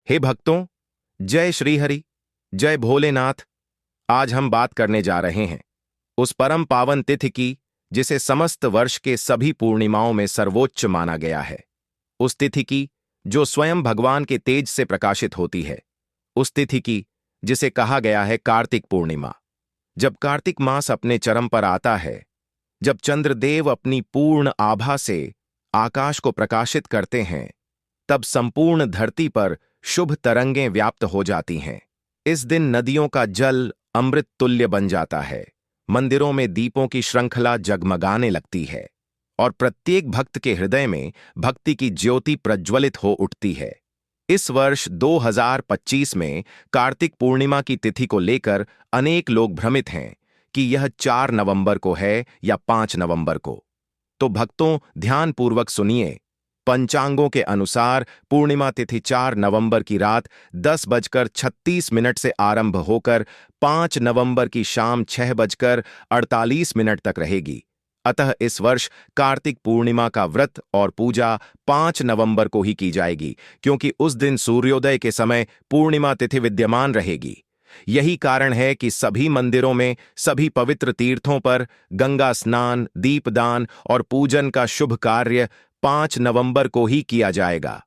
हे भक्तों, जय श्रीहरि, जय भोलेनाथ। आज हम बात करने जा रहे हैं उस परम पावन तिथि की जिसे समस्त वर्ष के सभी पूर्णिमाओं में सर्वोच्च माना गया है। उस तिथि की जो स्वयं भगवान के तेज से प्रकाशित होती है। उस तिथि की जिसे कहा गया है कार्तिक पूर्णिमा। जब कार्तिक मास अपने चरम पर आता है, जब चंद्रदेव अपनी पूर्ण आभा से आकाश को प्रकाशित करते हैं, तब संपूर्ण धरती पर शुभ तरंगें व्याप्त हो जाती हैं। इस दिन नदियों का जल अमृत तुल्य बन जाता है, मंदिरों में दीपों की श्रृंखला जगमगाने लगती है और प्रत्येक भक्त के हृदय में भक्ति की ज्योति प्रज्वलित हो उठती है। इस वर्ष 2025 में कार्तिक पूर्णिमा की तिथि को लेकर अनेक लोग भ्रमित हैं कि यह 4 नवंबर को है या 5 नवंबर को। तो भक्तों, ध्यानपूर्वक सुनिए। पंचांगों के अनुसार पूर्णिमा तिथि 4 नवंबर की रात 10:36 से आरंभ होकर 5 नवंबर की शाम 6:48 तक रहेगी। अतः इस वर्ष कार्तिक पूर्णिमा का व्रत और पूजा 5 नवंबर को ही की जाएगी, क्योंकि उस दिन सूर्योदय के समय पूर्णिमा तिथि विद्यमान रहेगी। यही कारण है कि सभी मंदिरों में, सभी पवित्र तीर्थों पर गंगा स्नान, दीपदान और पूजन का शुभ कार्य 5 नवंबर को ही किया जाएगा।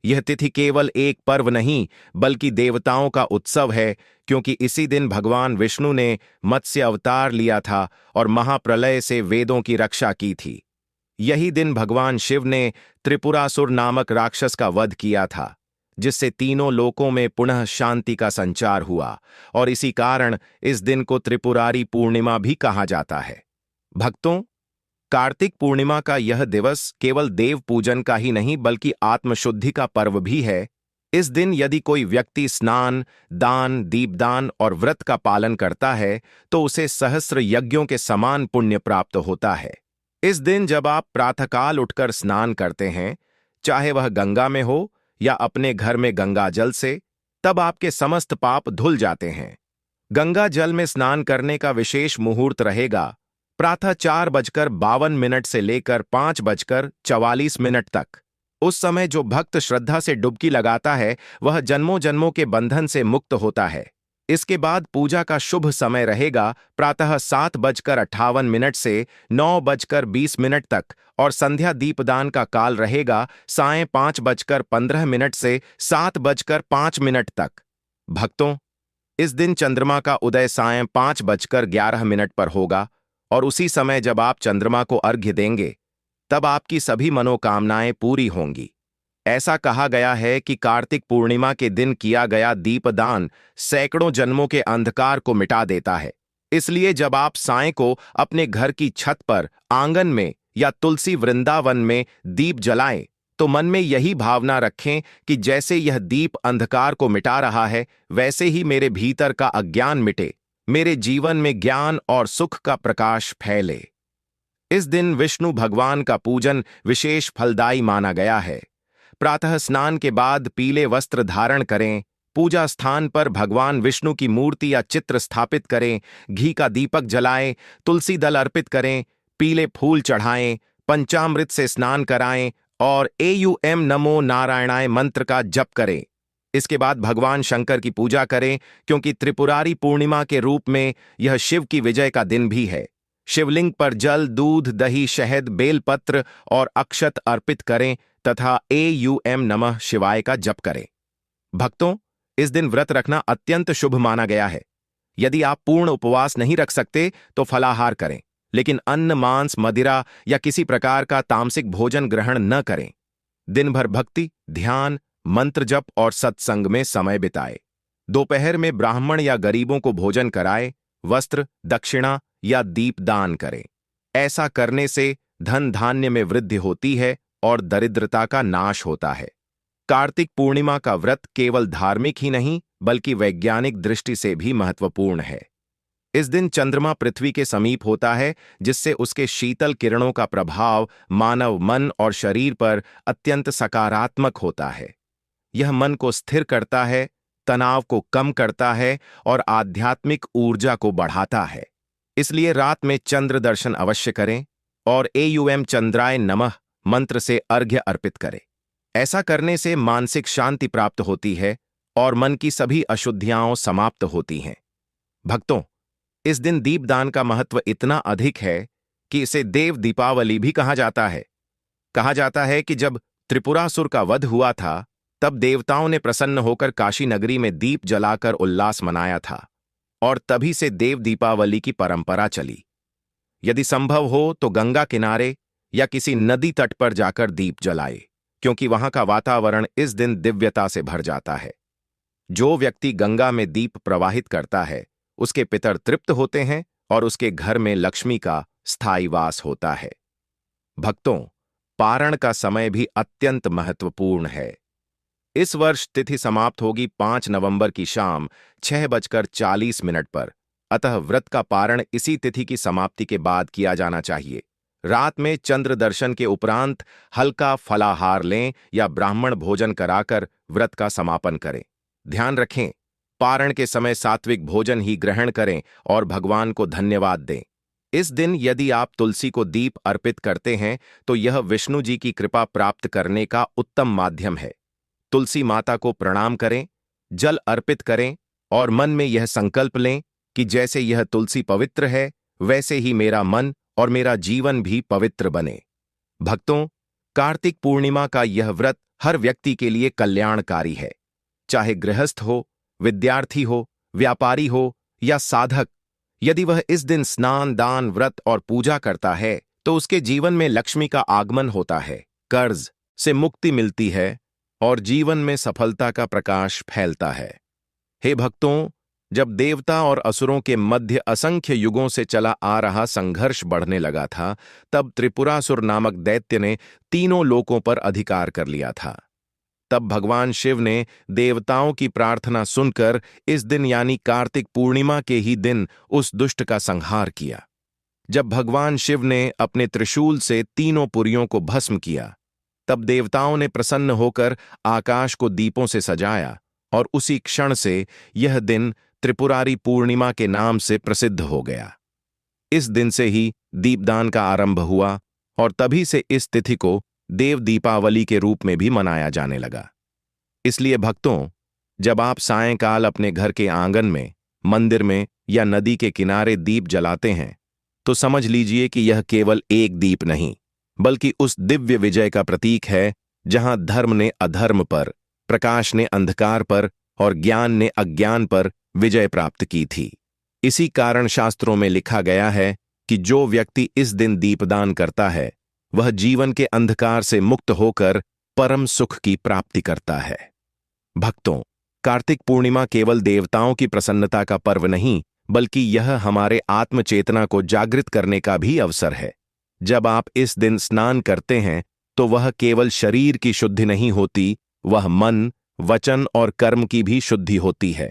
यह तिथि केवल एक पर्व नहीं, बल्कि देवताओं का उत्सव है, क्योंकि इसी दिन भगवान विष्णु ने मत्स्य अवतार लिया था और महाप्रलय से वेदों की रक्षा की थी। यही दिन भगवान शिव ने त्रिपुरासुर नामक राक्षस का वध किया था, जिससे तीनों लोकों में पुनः शांति का संचार हुआ, और इसी कारण इस दिन को त्रिपुरारी पूर्णिमा भी कहा जाता है। भक्तों, कार्तिक पूर्णिमा का यह दिवस केवल देव पूजन का ही नहीं, बल्कि आत्मशुद्धि का पर्व भी है। इस दिन यदि कोई व्यक्ति स्नान, दान, दीपदान और व्रत का पालन करता है, तो उसे सहस्र यज्ञों के समान पुण्य प्राप्त होता है। इस दिन जब आप प्रातःकाल उठकर स्नान करते हैं, चाहे वह गंगा में हो या अपने घर में गंगा जल से, तब आपके समस्त पाप धुल जाते हैं। गंगा जल में स्नान करने का विशेष मुहूर्त रहेगा प्रातः 4:52 से लेकर 5:44 तक। उस समय जो भक्त श्रद्धा से डुबकी लगाता है, वह जन्मों जन्मों के बंधन से मुक्त होता है। इसके बाद पूजा का शुभ समय रहेगा प्रातः 7:58 से 9:20 तक, और संध्या दीपदान का काल रहेगा सायं 5:15 से 7:05 तक। भक्तों, इस दिन चंद्रमा का उदय सायं 5:11 पर होगा, और उसी समय जब आप चंद्रमा को अर्घ्य देंगे, तब आपकी सभी मनोकामनाएं पूरी होंगी। ऐसा कहा गया है कि कार्तिक पूर्णिमा के दिन किया गया दीपदान सैकड़ों जन्मों के अंधकार को मिटा देता है। इसलिए जब आप सायं को अपने घर की छत पर, आंगन में या तुलसी वृंदावन में दीप जलाएं, तो मन में यही भावना रखें कि जैसे यह दीप अंधकार को मिटा रहा है, वैसे ही मेरे भीतर का अज्ञान मिटे, मेरे जीवन में ज्ञान और सुख का प्रकाश फैले। इस दिन विष्णु भगवान का पूजन विशेष फलदायी माना गया है। प्रातः स्नान के बाद पीले वस्त्र धारण करें, पूजा स्थान पर भगवान विष्णु की मूर्ति या चित्र स्थापित करें, घी का दीपक जलाएं, तुलसी दल अर्पित करें, पीले फूल चढ़ाएं, पंचामृत से स्नान कराएं और एयूएम नमो नारायणाय मंत्र का जप करें। इसके बाद भगवान शंकर की पूजा करें, क्योंकि त्रिपुरारी पूर्णिमा के रूप में यह शिव की विजय का दिन भी है। शिवलिंग पर जल, दूध, दही, शहद, बेलपत्र और अक्षत अर्पित करें तथा एयूएम नमः शिवाय का जप करें। भक्तों, इस दिन व्रत रखना अत्यंत शुभ माना गया है। यदि आप पूर्ण उपवास नहीं रख सकते तो फलाहार करें, लेकिन अन्न, मांस, मदिरा या किसी प्रकार का तामसिक भोजन ग्रहण न करें। दिन भर भक्ति, ध्यान, मंत्र जप और सत्संग में समय बिताए। दोपहर में ब्राह्मण या गरीबों को भोजन कराए, वस्त्र, दक्षिणा या दीप दान करें। ऐसा करने से धन धान्य में वृद्धि होती है और दरिद्रता का नाश होता है। कार्तिक पूर्णिमा का व्रत केवल धार्मिक ही नहीं, बल्कि वैज्ञानिक दृष्टि से भी महत्वपूर्ण है। इस दिन चंद्रमा पृथ्वी के समीप होता है, जिससे उसके शीतल किरणों का प्रभाव मानव मन और शरीर पर अत्यंत सकारात्मक होता है। यह मन को स्थिर करता है, तनाव को कम करता है और आध्यात्मिक ऊर्जा को बढ़ाता है। इसलिए रात में चंद्र दर्शन अवश्य करें और एयूएम चंद्राय नमः मंत्र से अर्घ्य अर्पित करें। ऐसा करने से मानसिक शांति प्राप्त होती है और मन की सभी अशुद्धियां समाप्त होती हैं। भक्तों, इस दिन दीपदान का महत्व इतना अधिक है कि इसे देव दीपावली भी कहा जाता है। कहा जाता है कि जब त्रिपुरासुर का वध हुआ था, तब देवताओं ने प्रसन्न होकर काशी नगरी में दीप जलाकर उल्लास मनाया था, और तभी से देव दीपावली की परंपरा चली। यदि संभव हो तो गंगा किनारे या किसी नदी तट पर जाकर दीप जलाए, क्योंकि वहां का वातावरण इस दिन दिव्यता से भर जाता है। जो व्यक्ति गंगा में दीप प्रवाहित करता है, उसके पितर तृप्त होते हैं और उसके घर में लक्ष्मी का स्थायी वास होता है। भक्तों, पारण का समय भी अत्यंत महत्वपूर्ण है। इस वर्ष तिथि समाप्त होगी 5 नवंबर की शाम 6:40 पर। अतः व्रत का पारण इसी तिथि की समाप्ति के बाद किया जाना चाहिए। रात में चंद्र दर्शन के उपरांत हल्का फलाहार लें या ब्राह्मण भोजन कराकर व्रत का समापन करें। ध्यान रखें, पारण के समय सात्विक भोजन ही ग्रहण करें और भगवान को धन्यवाद दें। इस दिन यदि आप तुलसी को दीप अर्पित करते हैं तो यह विष्णु जी की कृपा प्राप्त करने का उत्तम माध्यम है। तुलसी माता को प्रणाम करें, जल अर्पित करें और मन में यह संकल्प लें कि जैसे यह तुलसी पवित्र है, वैसे ही मेरा मन और मेरा जीवन भी पवित्र बने। भक्तों, कार्तिक पूर्णिमा का यह व्रत हर व्यक्ति के लिए कल्याणकारी है। चाहे गृहस्थ हो, विद्यार्थी हो, व्यापारी हो या साधक, यदि वह इस दिन स्नान, दान, व्रत और पूजा करता है तो उसके जीवन में लक्ष्मी का आगमन होता है, कर्ज से मुक्ति मिलती है और जीवन में सफलता का प्रकाश फैलता है। हे भक्तों, जब देवता और असुरों के मध्य असंख्य युगों से चला आ रहा संघर्ष बढ़ने लगा था, तब त्रिपुरासुर नामक दैत्य ने तीनों लोकों पर अधिकार कर लिया था। तब भगवान शिव ने देवताओं की प्रार्थना सुनकर इस दिन यानी कार्तिक पूर्णिमा के ही दिन उस दुष्ट का संहार किया। जब भगवान शिव ने अपने त्रिशूल से तीनों पुरियों को भस्म किया, तब देवताओं ने प्रसन्न होकर आकाश को दीपों से सजाया और उसी क्षण से यह दिन त्रिपुरारी पूर्णिमा के नाम से प्रसिद्ध हो गया। इस दिन से ही दीपदान का आरंभ हुआ और तभी से इस तिथि को देव दीपावली के रूप में भी मनाया जाने लगा। इसलिए भक्तों, जब आप सायंकाल अपने घर के आंगन में, मंदिर में या नदी के किनारे दीप जलाते हैं, तो समझ लीजिए कि यह केवल एक दीप नहीं, बल्कि उस दिव्य विजय का प्रतीक है जहां धर्म ने अधर्म पर, प्रकाश ने अंधकार पर और ज्ञान ने अज्ञान पर विजय प्राप्त की थी। इसी कारण शास्त्रों में लिखा गया है कि जो व्यक्ति इस दिन दीपदान करता है, वह जीवन के अंधकार से मुक्त होकर परम सुख की प्राप्ति करता है। भक्तों, कार्तिक पूर्णिमा केवल देवताओं की प्रसन्नता का पर्व नहीं, बल्कि यह हमारे आत्मचेतना को जागृत करने का भी अवसर है। जब आप इस दिन स्नान करते हैं तो वह केवल शरीर की शुद्धि नहीं होती, वह मन, वचन और कर्म की भी शुद्धि होती है।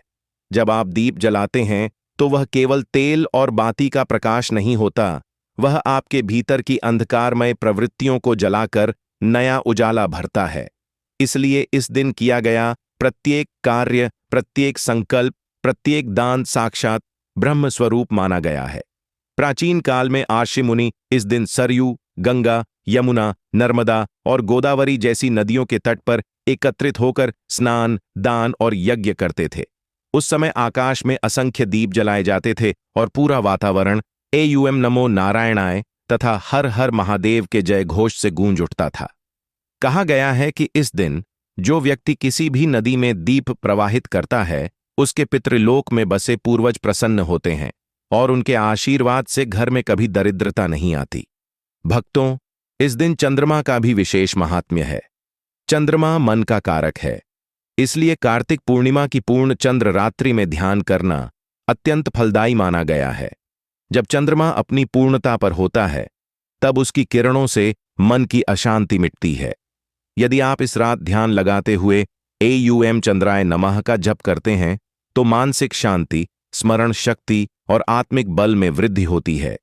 जब आप दीप जलाते हैं तो वह केवल तेल और बाती का प्रकाश नहीं होता, वह आपके भीतर की अंधकारमय प्रवृत्तियों को जलाकर नया उजाला भरता है। इसलिए इस दिन किया गया प्रत्येक कार्य, प्रत्येक संकल्प, प्रत्येक दान साक्षात ब्रह्म स्वरूप माना गया है। प्राचीन काल में आर्षि मुनि इस दिन सरयू, गंगा, यमुना, नर्मदा और गोदावरी जैसी नदियों के तट पर एकत्रित होकर स्नान, दान और यज्ञ करते थे। उस समय आकाश में असंख्य दीप जलाए जाते थे और पूरा वातावरण एयूएम नमो नारायणाय तथा हर हर महादेव के जय घोष से गूंज उठता था। कहा गया है कि इस दिन जो व्यक्ति किसी भी नदी में दीप प्रवाहित करता है, उसके पितृलोक में बसे पूर्वज प्रसन्न होते हैं और उनके आशीर्वाद से घर में कभी दरिद्रता नहीं आती। भक्तों, इस दिन चंद्रमा का भी विशेष महात्म्य है। चंद्रमा मन का कारक है, इसलिए कार्तिक पूर्णिमा की पूर्ण चंद्र रात्रि में ध्यान करना अत्यंत फलदायी माना गया है। जब चंद्रमा अपनी पूर्णता पर होता है, तब उसकी किरणों से मन की अशांति मिटती है। यदि आप इस रात ध्यान लगाते हुए एयूएम चंद्राय नमः का जप करते हैं तो मानसिक शांति, स्मरण शक्ति और आत्मिक बल में वृद्धि होती है।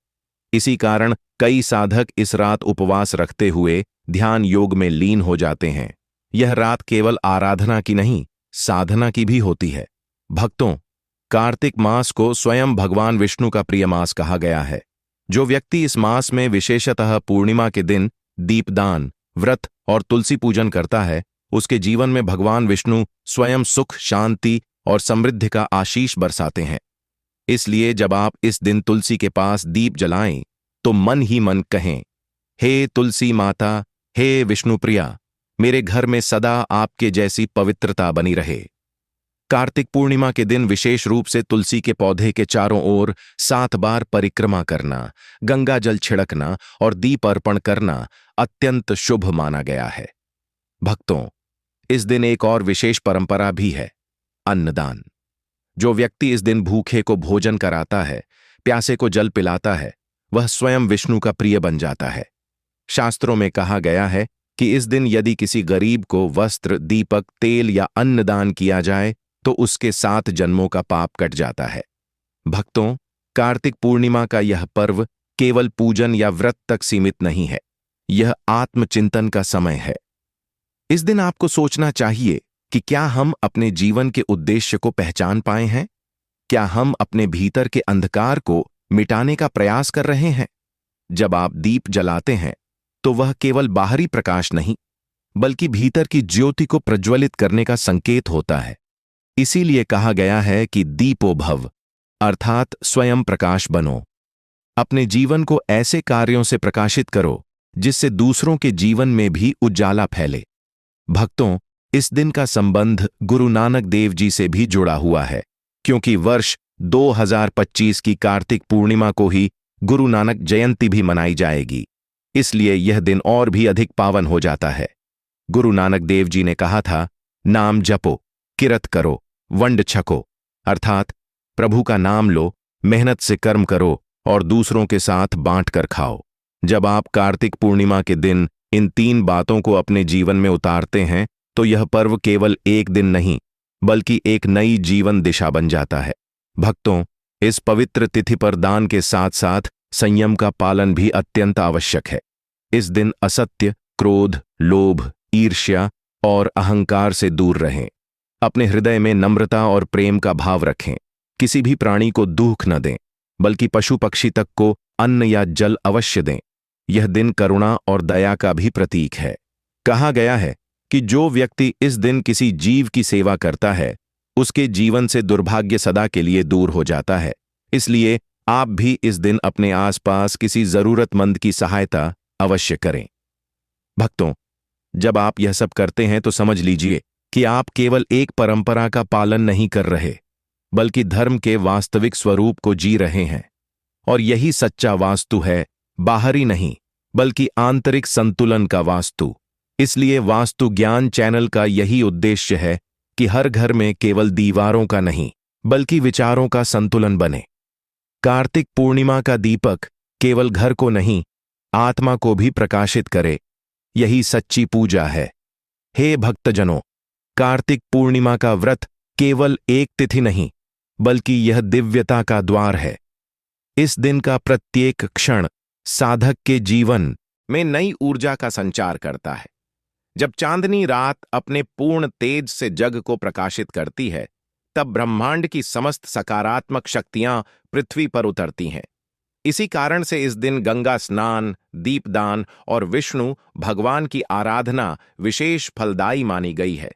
इसी कारण कई साधक इस रात उपवास रखते हुए ध्यान योग में लीन हो जाते हैं। यह रात केवल आराधना की नहीं, साधना की भी होती है। भक्तों, कार्तिक मास को स्वयं भगवान विष्णु का प्रिय मास कहा गया है। जो व्यक्ति इस मास में विशेषतः पूर्णिमा के दिन दीपदान, व्रत और तुलसी पूजन करता है, उसके जीवन में भगवान विष्णु स्वयं सुख, शांति और समृद्धि का आशीष बरसाते हैं। इसलिए जब आप इस दिन तुलसी के पास दीप जलाएं तो मन ही मन कहें, हे तुलसी माता, हे विष्णुप्रिया, मेरे घर में सदा आपके जैसी पवित्रता बनी रहे। कार्तिक पूर्णिमा के दिन विशेष रूप से तुलसी के पौधे के चारों ओर 7 बार परिक्रमा करना, गंगा जल छिड़कना और दीप अर्पण करना अत्यंत शुभ माना गया है। भक्तों, इस दिन एक और विशेष परंपरा भी है, अन्नदान। जो व्यक्ति इस दिन भूखे को भोजन कराता है, प्यासे को जल पिलाता है, वह स्वयं विष्णु का प्रिय बन जाता है। शास्त्रों में कहा गया है कि इस दिन यदि किसी गरीब को वस्त्र, दीपक, तेल या अन्न दान किया जाए तो उसके 7 जन्मों का पाप कट जाता है। भक्तों, कार्तिक पूर्णिमा का यह पर्व केवल पूजन या व्रत तक सीमित नहीं है, यह आत्मचिंतन का समय है। इस दिन आपको सोचना चाहिए कि क्या हम अपने जीवन के उद्देश्य को पहचान पाए हैं? क्या हम अपने भीतर के अंधकार को मिटाने का प्रयास कर रहे हैं? जब आप दीप जलाते हैं तो वह केवल बाहरी प्रकाश नहीं, बल्कि भीतर की ज्योति को प्रज्वलित करने का संकेत होता है। इसीलिए कहा गया है कि दीपो भव, अर्थात स्वयं प्रकाश बनो। अपने जीवन को ऐसे कार्यों से प्रकाशित करो जिससे दूसरों के जीवन में भी उजाला फैले। भक्तों, इस दिन का संबंध गुरु नानक देव जी से भी जुड़ा हुआ है, क्योंकि वर्ष 2025 की कार्तिक पूर्णिमा को ही गुरु नानक जयंती भी मनाई जाएगी। इसलिए यह दिन और भी अधिक पावन हो जाता है। गुरु नानक देव जी ने कहा था, नाम जपो, किरत करो, वंड छको, अर्थात प्रभु का नाम लो, मेहनत से कर्म करो और दूसरों के साथ बांट कर खाओ। जब आप कार्तिक पूर्णिमा के दिन इन 3 बातों को अपने जीवन में उतारते हैं तो यह पर्व केवल एक दिन नहीं, बल्कि एक नई जीवन दिशा बन जाता है। भक्तों, इस पवित्र तिथि पर दान के साथ साथ संयम का पालन भी अत्यंत आवश्यक है। इस दिन असत्य, क्रोध, लोभ, ईर्ष्या और अहंकार से दूर रहें। अपने हृदय में नम्रता और प्रेम का भाव रखें। किसी भी प्राणी को दुख न दें, बल्कि पशु पक्षी तक को अन्न या जल अवश्य दें। यह दिन करुणा और दया का भी प्रतीक है। कहा गया है कि जो व्यक्ति इस दिन किसी जीव की सेवा करता है, उसके जीवन से दुर्भाग्य सदा के लिए दूर हो जाता है। इसलिए आप भी इस दिन अपने आसपास किसी जरूरतमंद की सहायता अवश्य करें। भक्तों, जब आप यह सब करते हैं तो समझ लीजिए कि आप केवल एक परंपरा का पालन नहीं कर रहे, बल्कि धर्म के वास्तविक स्वरूप को जी रहे हैं। और यही सच्चा वास्तु है, बाहरी नहीं, बल्कि आंतरिक संतुलन का वास्तु। इसलिए वास्तु ज्ञान चैनल का यही उद्देश्य है कि हर घर में केवल दीवारों का नहीं, बल्कि विचारों का संतुलन बने। कार्तिक पूर्णिमा का दीपक केवल घर को नहीं, आत्मा को भी प्रकाशित करे। यही सच्ची पूजा है। हे भक्तजनों, कार्तिक पूर्णिमा का व्रत केवल एक तिथि नहीं, बल्कि यह दिव्यता का द्वार है। इस दिन का प्रत्येक क्षण साधक के जीवन में नई ऊर्जा का संचार करता है। जब चांदनी रात अपने पूर्ण तेज से जग को प्रकाशित करती है, तब ब्रह्मांड की समस्त सकारात्मक शक्तियां पृथ्वी पर उतरती हैं। इसी कारण से इस दिन गंगा स्नान, दीपदान और विष्णु भगवान की आराधना विशेष फलदायी मानी गई है।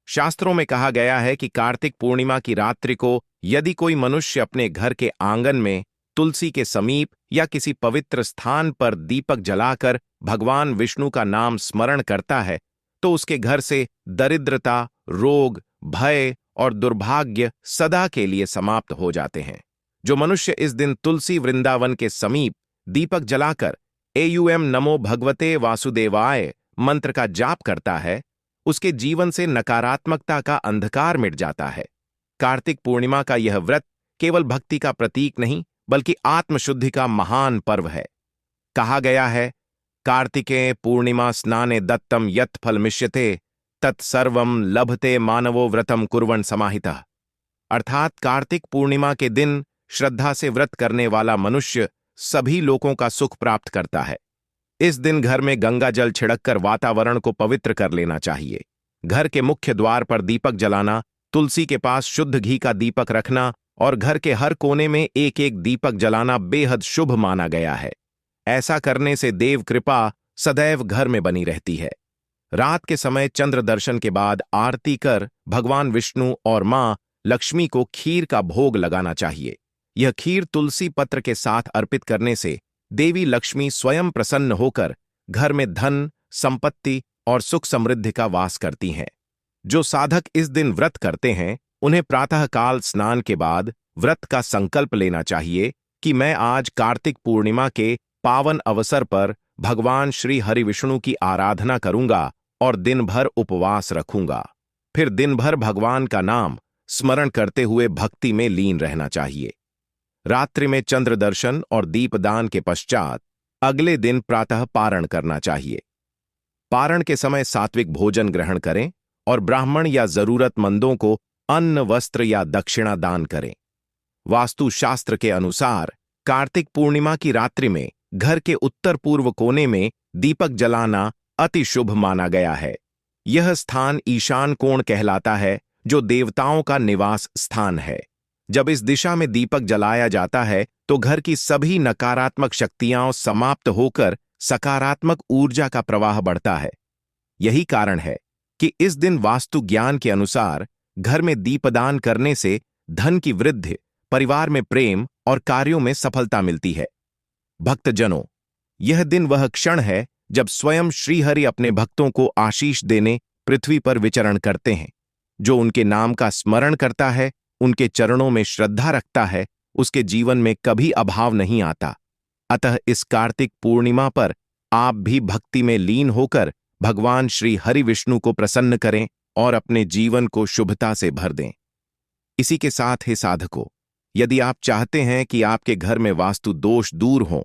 शास्त्रों में कहा गया है कि कार्तिक पूर्णिमा की रात्रि को यदि कोई मनुष्य अपने घर के आंगन में, तुलसी के समीप या किसी पवित्र स्थान पर दीपक जलाकर भगवान विष्णु का नाम स्मरण करता है, तो उसके घर से दरिद्रता, रोग, भय और दुर्भाग्य सदा के लिए समाप्त हो जाते हैं। जो मनुष्य इस दिन तुलसी वृंदावन के समीप दीपक जलाकर एयुएम नमो भगवते वासुदेवाय मंत्र का जाप करता है, उसके जीवन से नकारात्मकता का अंधकार मिट जाता है। कार्तिक पूर्णिमा का यह व्रत केवल भक्ति का प्रतीक नहीं, बल्कि आत्मशुद्धि का महान पर्व है। कहा गया है, कार्तिके पूर्णिमा स्नाने दत्तम यत् फलमिष्यते तत्सर्वम लभते मानवो व्रतम कुर्वन् समाहितः। अर्थात कार्तिक पूर्णिमा के दिन श्रद्धा से व्रत करने वाला मनुष्य सभी लोगों का सुख प्राप्त करता है। इस दिन घर में गंगा जल छिड़ककर वातावरण को पवित्र कर लेना चाहिए। घर के मुख्य द्वार पर दीपक जलाना, तुलसी के पास शुद्ध घी का दीपक रखना और घर के हर कोने में एक एक दीपक जलाना बेहद शुभ माना गया है। ऐसा करने से देव कृपा सदैव घर में बनी रहती है। रात के समय चंद्र दर्शन के बाद आरती कर भगवान विष्णु और मां लक्ष्मी को खीर का भोग लगाना चाहिए। यह खीर तुलसी पत्र के साथ अर्पित करने से देवी लक्ष्मी स्वयं प्रसन्न होकर घर में धन, संपत्ति और सुख समृद्धि का वास करती हैं। जो साधक इस दिन व्रत करते हैं, उन्हें प्रातःकाल स्नान के बाद व्रत का संकल्प लेना चाहिए कि मैं आज कार्तिक पूर्णिमा के पावन अवसर पर भगवान श्री हरि विष्णु की आराधना करूंगा और दिन भर उपवास रखूंगा। फिर दिन भर भगवान का नाम स्मरण करते हुए भक्ति में लीन रहना चाहिए। रात्रि में चंद्र दर्शन और दीपदान के पश्चात अगले दिन प्रातः पारण करना चाहिए। पारण के समय सात्विक भोजन ग्रहण करें और ब्राह्मण या जरूरतमंदों को अन्न, वस्त्र या दक्षिणा दान करें। वास्तु शास्त्र के अनुसार कार्तिक पूर्णिमा की रात्रि में घर के उत्तर पूर्व कोने में दीपक जलाना अति शुभ माना गया है। यह स्थान ईशान कोण कहलाता है, जो देवताओं का निवास स्थान है। जब इस दिशा में दीपक जलाया जाता है तो घर की सभी नकारात्मक शक्तियां समाप्त होकर सकारात्मक ऊर्जा का प्रवाह बढ़ता है। यही कारण है कि इस दिन वास्तु ज्ञान के अनुसार घर में दीपदान करने से धन की वृद्धि, परिवार में प्रेम और कार्यों में सफलता मिलती है। भक्तजनों, यह दिन वह क्षण है जब स्वयं श्रीहरि अपने भक्तों को आशीष देने पृथ्वी पर विचरण करते हैं। जो उनके नाम का स्मरण करता है, उनके चरणों में श्रद्धा रखता है, उसके जीवन में कभी अभाव नहीं आता। अतः इस कार्तिक पूर्णिमा पर आप भी भक्ति में लीन होकर भगवान श्री हरि विष्णु को प्रसन्न करें और अपने जीवन को शुभता से भर दें। इसी के साथ ही साधकों, यदि आप चाहते हैं कि आपके घर में वास्तु दोष दूर हों,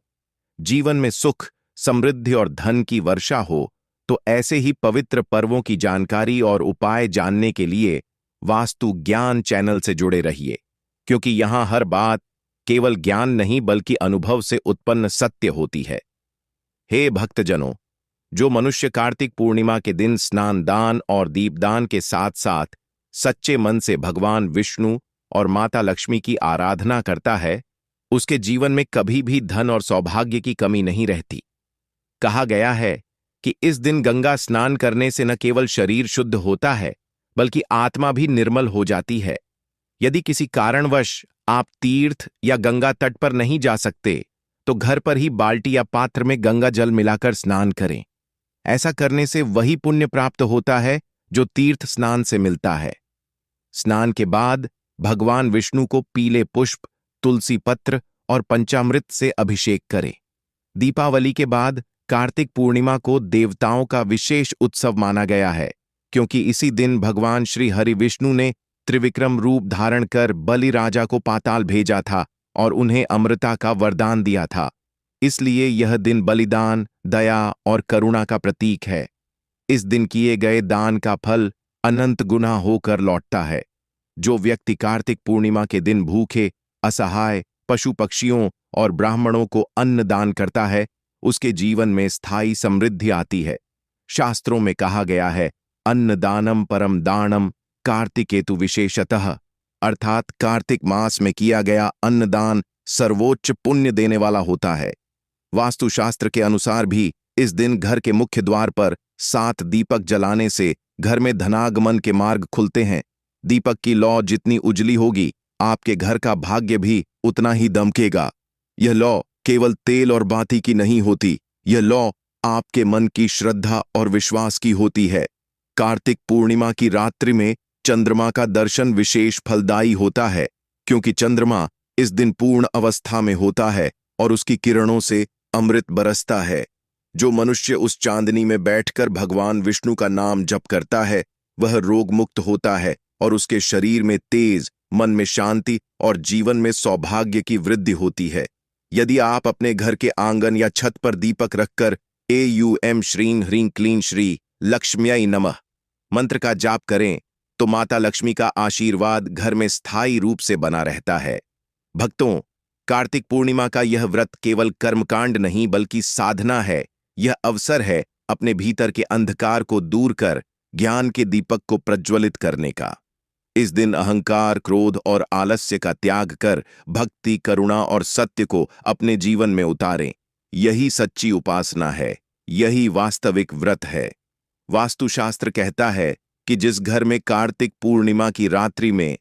जीवन में सुख, समृद्धि और धन की वर्षा हो, तो ऐसे ही पवित्र पर्वों की जानकारी और उपाय जानने के लिए वास्तु ज्ञान चैनल से जुड़े रहिए, क्योंकि यहां हर बात केवल ज्ञान नहीं बल्कि अनुभव से उत्पन्न सत्य होती है। हे भक्तजनों, जो मनुष्य कार्तिक पूर्णिमा के दिन स्नान दान और दीपदान के साथ साथ सच्चे मन से भगवान विष्णु और माता लक्ष्मी की आराधना करता है, उसके जीवन में कभी भी धन और सौभाग्य की कमी नहीं रहती। कहा गया है कि इस दिन गंगा स्नान करने से न केवल शरीर शुद्ध होता है, बल्कि आत्मा भी निर्मल हो जाती है। यदि किसी कारणवश आप तीर्थ या गंगा तट पर नहीं जा सकते, तो घर पर ही बाल्टी या पात्र में गंगा जल मिलाकर स्नान करें। ऐसा करने से वही पुण्य प्राप्त होता है जो तीर्थ स्नान से मिलता है। स्नान के बाद भगवान विष्णु को पीले पुष्प, तुलसी पत्र और पंचामृत से अभिषेक करें। दीपावली के बाद कार्तिक पूर्णिमा को देवताओं का विशेष उत्सव माना गया है, क्योंकि इसी दिन भगवान श्री हरि विष्णु ने त्रिविक्रम रूप धारण कर बलि राजा को पाताल भेजा था और उन्हें अमृता का वरदान दिया था। इसलिए यह दिन बलिदान, दया और करुणा का प्रतीक है। इस दिन किए गए दान का फल अनंत गुना होकर लौटता है। जो व्यक्ति कार्तिक पूर्णिमा के दिन भूखे, असहाय, पशु पक्षियों और ब्राह्मणों को अन्न दान करता है, उसके जीवन में स्थायी समृद्धि आती है। शास्त्रों में कहा गया है, अन्नदानम परम दानम कार्तिकेतु विशेषतः, अर्थात कार्तिक मास में किया गया अन्नदान सर्वोच्च पुण्य देने वाला होता है। वास्तुशास्त्र के अनुसार भी इस दिन घर के मुख्य द्वार पर 7 दीपक जलाने से घर में धनागमन के मार्ग खुलते हैं। दीपक की लौ जितनी उजली होगी, आपके घर का भाग्य भी उतना ही दमकेगा। यह लौ केवल तेल और बाती की नहीं होती, यह लौ आपके मन की श्रद्धा और विश्वास की होती है। कार्तिक पूर्णिमा की रात्रि में चंद्रमा का दर्शन विशेष फलदायी होता है, क्योंकि चंद्रमा इस दिन पूर्ण अवस्था में होता है और उसकी किरणों से अमृत बरसता है। जो मनुष्य उस चांदनी में बैठकर भगवान विष्णु का नाम जप करता है, वह रोग मुक्त होता है और उसके शरीर में तेज, मन में शांति और जीवन में सौभाग्य की वृद्धि होती है। यदि आप अपने घर के आंगन या छत पर दीपक रखकर एयूएम श्रीं ह्रीं क्लीं श्री लक्ष्म्यै नमः मंत्र का जाप करें, तो माता लक्ष्मी का आशीर्वाद घर में स्थायी रूप से बना रहता है। भक्तों, कार्तिक पूर्णिमा का यह व्रत केवल कर्मकांड नहीं बल्कि साधना है। यह अवसर है अपने भीतर के अंधकार को दूर कर ज्ञान के दीपक को प्रज्वलित करने का। इस दिन अहंकार, क्रोध और आलस्य का त्याग कर भक्ति, करुणा और सत्य को अपने जीवन में उतारें। यही सच्ची उपासना है, यही वास्तविक व्रत है। वास्तुशास्त्र कहता है कि जिस घर में कार्तिक पूर्णिमा की रात्रि में